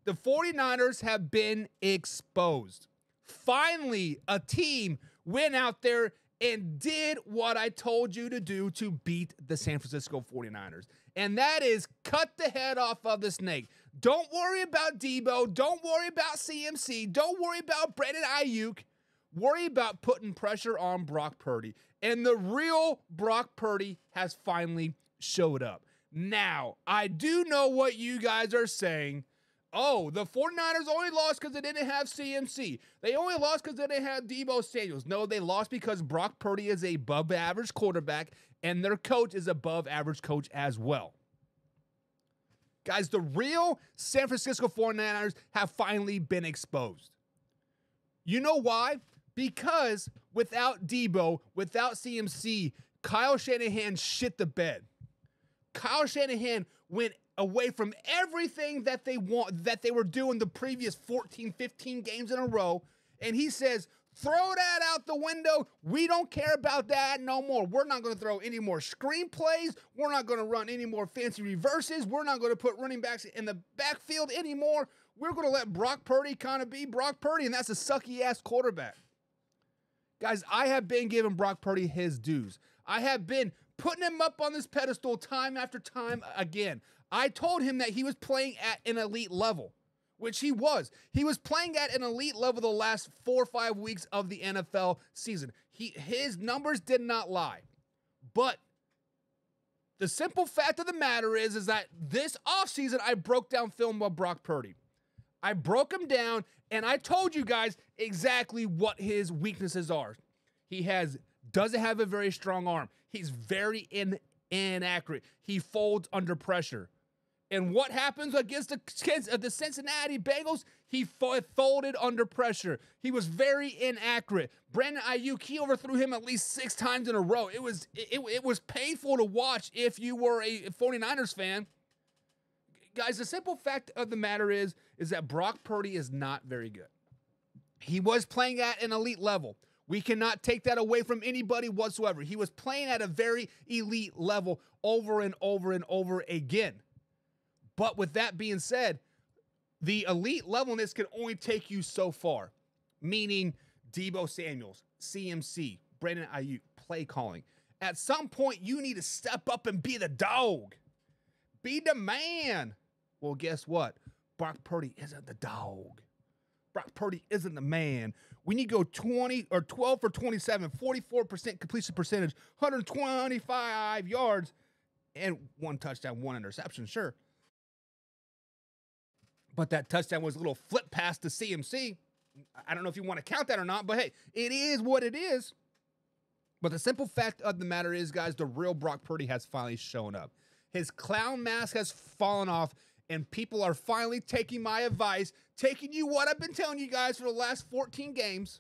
The 49ers have been exposed. Finally, a team went out there and did what I told you to do to beat the San Francisco 49ers. And that is cut the head off of the snake. Don't worry about Debo. Don't worry about CMC. Don't worry about Brandon Ayuk. Worry about putting pressure on Brock Purdy. And the real Brock Purdy has finally showed up. Now, I do know what you guys are saying. Oh, the 49ers only lost because they didn't have CMC. They only lost because they didn't have Deebo Samuels. No, they lost because Brock Purdy is a above-average quarterback, and their coach is above-average coach as well. Guys, the real San Francisco 49ers have finally been exposed. You know why? Because without Deebo, without CMC, Kyle Shanahan shit the bed. Kyle Shanahan went away from everything that they were doing the previous 14, 15 games in a row, and he says, throw that out the window. We don't care about that no more. We're not going to throw any more screenplays. We're not going to run any more fancy reverses. We're not going to put running backs in the backfield anymore. We're going to let Brock Purdy kind of be Brock Purdy, and that's a sucky-ass quarterback. Guys, I have been giving Brock Purdy his dues. I have been putting him up on this pedestal time after time again. I told him that he was playing at an elite level, which he was. He was playing at an elite level the last 4 or 5 weeks of the NFL season. His numbers did not lie. But the simple fact of the matter is that this offseason, I broke down film of Brock Purdy. I broke him down, and I told you guys exactly what his weaknesses are. He doesn't have a very strong arm. He's very inaccurate. He folds under pressure. And what happens against the Cincinnati Bengals? He folded under pressure. He was very inaccurate. Brandon Ayuk, he overthrew him at least 6 times in a row. It was painful to watch if you were a 49ers fan. Guys, the simple fact of the matter is that Brock Purdy is not very good. He was playing at an elite level. We cannot take that away from anybody whatsoever. He was playing at a very elite level over and over and over again. But with that being said, the elite levelness can only take you so far, meaning Deebo Samuels, CMC, Brandon Ayuk, play calling. At some point, you need to step up and be the dog. Be the man. Well, guess what? Brock Purdy isn't the dog. Brock Purdy isn't the man. When you go 12 for 27, 44% completion percentage, 125 yards, and 1 touchdown, 1 interception, sure. But that touchdown was a little flip pass to CMC. I don't know if you want to count that or not, but hey, it is what it is. But the simple fact of the matter is, guys, the real Brock Purdy has finally shown up. His clown mask has fallen off, and people are finally taking my advice, taking you what I've been telling you guys for the last 14 games,